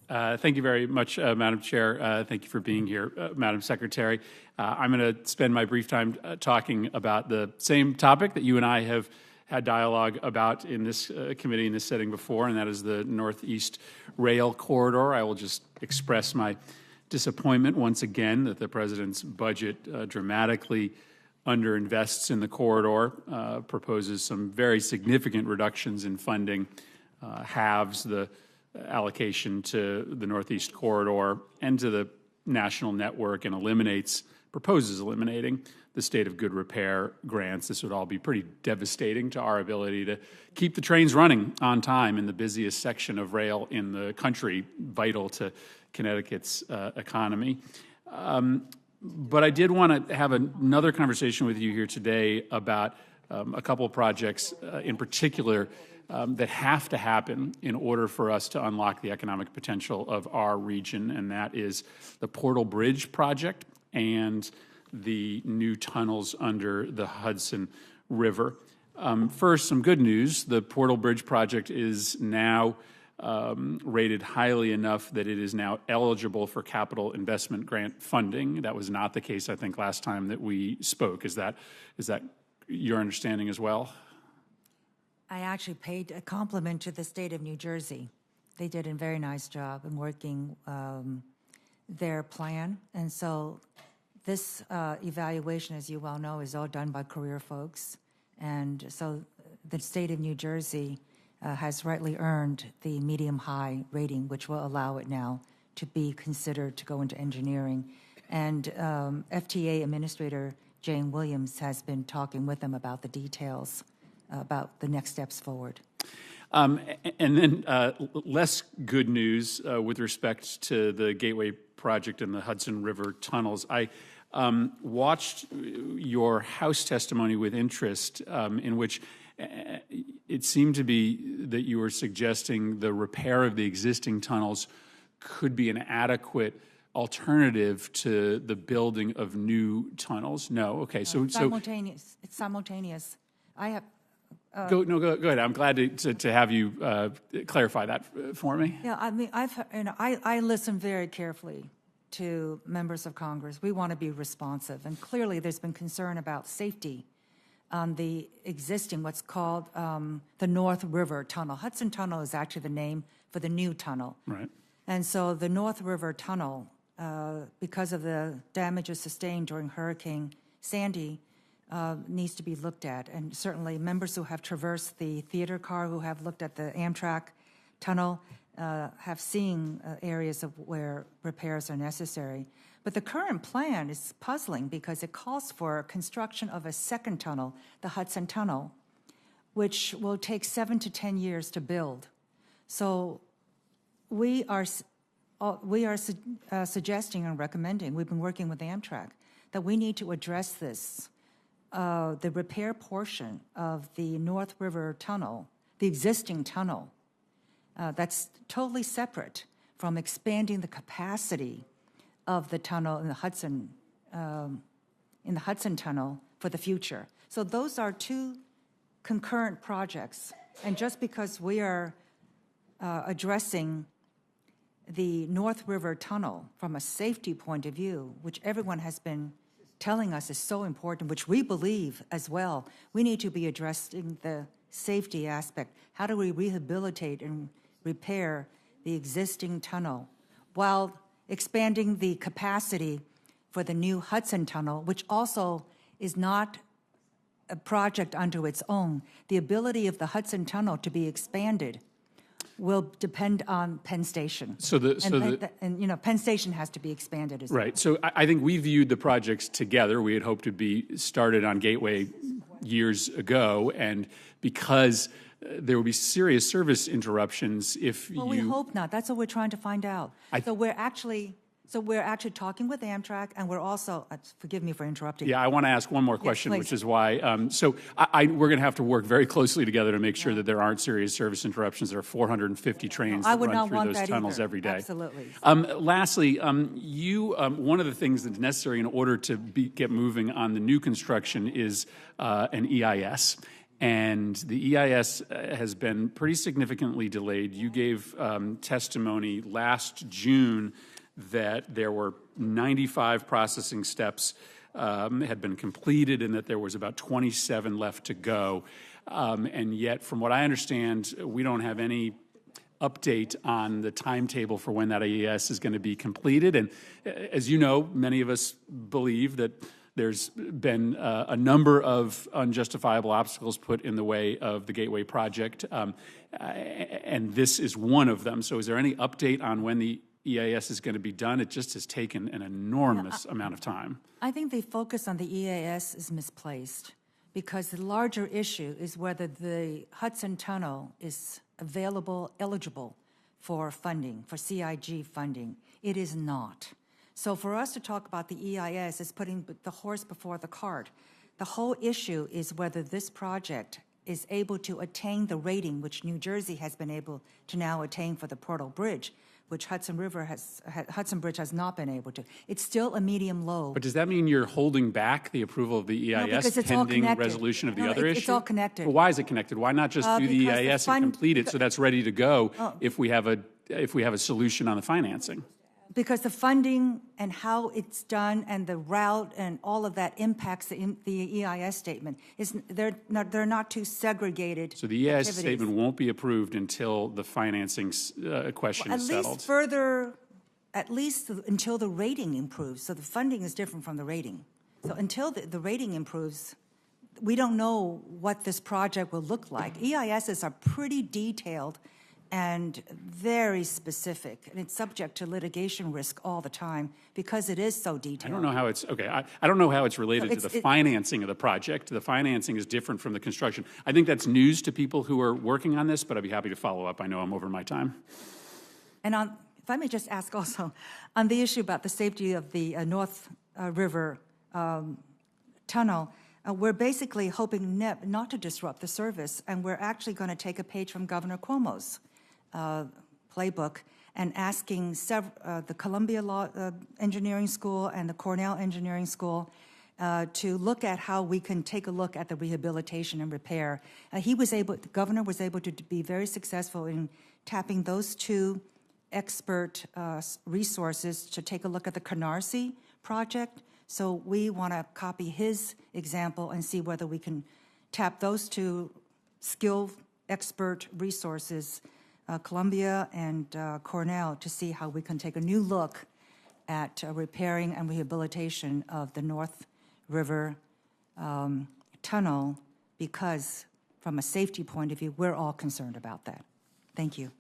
Thank you very much, Madam Chair. Thank you for being here, Madam Secretary. I'm going to spend my brief time talking about the same topic that you and I have had dialogue about in this committee in this setting before, and that is the Northeast Rail Corridor. I will just express my disappointment once again that the President's budget dramatically underinvests in the corridor, proposes some very significant reductions in funding, halves the allocation to the Northeast Corridor and to the national network, and proposes eliminating the State of Good Repair grants. This would all be pretty devastating to our ability to keep the trains running on time in the busiest section of rail in the country, vital to Connecticut's economy. But I did want to have another conversation with you here today about a couple of projects in particular that have to happen in order for us to unlock the economic potential of our region, and that is the Portal Bridge project and the new tunnels under the Hudson River. First, some good news. The Portal Bridge project is now rated highly enough that it is now eligible for capital investment grant funding. That was not the case, I think, last time that we spoke. Is that your understanding as well? I actually paid a compliment to the state of New Jersey. They did a very nice job in working their plan. And so this evaluation, as you well know, is all done by career folks. And so the state of New Jersey has rightly earned the medium-high rating, which will allow it now to be considered to go into engineering. And FTA Administrator Jane Williams has been talking with them about the details about the next steps forward. And then less good news with respect to the Gateway project and the Hudson River tunnels. I watched your House testimony with interest, in which it seemed to be that you were suggesting the repair of the existing tunnels could be an adequate alternative to the building of new tunnels. No, okay. So simultaneous. It's simultaneous. I have. Go ahead. I'm glad to have you clarify that for me. Yeah, I mean, I listen very carefully to members of Congress. We want to be responsive, and clearly there's been concern about safety on the existing, what's called the North River Tunnel. Hudson Tunnel is actually the name for the new tunnel. Right. And so the North River Tunnel, because of the damages sustained during Hurricane Sandy, needs to be looked at. And certainly members who have traversed the theater car, who have looked at the Amtrak tunnel, have seen areas of where repairs are necessary. But the current plan is puzzling because it calls for construction of a second tunnel, the Hudson Tunnel, which will take 7 to 10 years to build. So we are suggesting and recommending, we've been working with Amtrak, that we need to address this. The repair portion of the North River Tunnel, the existing tunnel, that's totally separate from expanding the capacity of the tunnel in the Hudson Tunnel for the future. So those are two concurrent projects. And just because we are addressing the North River Tunnel from a safety point of view, which everyone has been telling us is so important, which we believe as well, we need to be addressing the safety aspect. How do we rehabilitate and repair the existing tunnel while expanding the capacity for the new Hudson Tunnel, which also is not a project unto its own. The ability of the Hudson Tunnel to be expanded will depend on Penn Station. And you know, Penn Station has to be expanded as well. Right. So I think we viewed the projects together. We had hoped to be started on Gateway years ago, and because there would be serious service interruptions if Well, we hope not. That's what we're trying to find out. So we're actually talking with Amtrak, and we're also, forgive me for interrupting. Yeah, I want to ask one more question, which is why, we're going to have to work very closely together to make sure that there aren't serious service interruptions. There are 450 trains that run through those tunnels every day. Absolutely. Lastly, one of the things that's necessary in order to get moving on the new construction is an EIS. And the EIS has been pretty significantly delayed. You gave testimony last June that there were 95 processing steps had been completed and that there was about 27 left to go. And yet, from what I understand, we don't have any update on the timetable for when that EIS is going to be completed. And as you know, many of us believe that there's been a number of unjustifiable obstacles put in the way of the Gateway project, and this is one of them. So is there any update on when the EIS is going to be done? It just has taken an enormous amount of time. I think the focus on the EAS is misplaced because the larger issue is whether the Hudson Tunnel is eligible for funding, for CIG funding. It is not. So for us to talk about the EIS is putting the horse before the cart. The whole issue is whether this project is able to attain the rating which New Jersey has been able to now attain for the Portal Bridge, which Hudson Bridge has not been able to. It's still a medium low. But does that mean you're holding back the approval of the EIS pending resolution of the other issue? It's all connected. Well, why is it connected? Why not just do the EIS and complete it so that's ready to go if we have a solution on the financing? Because the funding and how it's done and the route and all of that impacts the EIS statement. They're not two segregated So the EIS activities. statement won't be approved until the financing question is settled. At least until the rating improves. So the funding is different from the rating. So until the rating improves, we don't know what this project will look like. EISs are pretty detailed and very specific, and it's subject to litigation risk all the time because it is so detailed. I don't know how it's, okay, I don't know how it's related to the financing of the project. The financing is different from the construction. I think that's news to people who are working on this, but I'd be happy to follow up. I know I'm over my time. And if I may just ask also, on the issue about the safety of the North River tunnel, we're basically hoping not to disrupt the service, and we're actually going to take a page from Governor Cuomo's playbook and asking the Columbia Engineering School and the Cornell Engineering School to look at how we can take a look at the rehabilitation and repair. The governor was able to be very successful in tapping those two expert resources to take a look at the Canarsie project. So we want to copy his example and see whether we can tap those two skilled expert resources, Columbia and Cornell, to see how we can take a new look at repairing and rehabilitation of the North River tunnel, because from a safety point of view, we're all concerned about that. Thank you.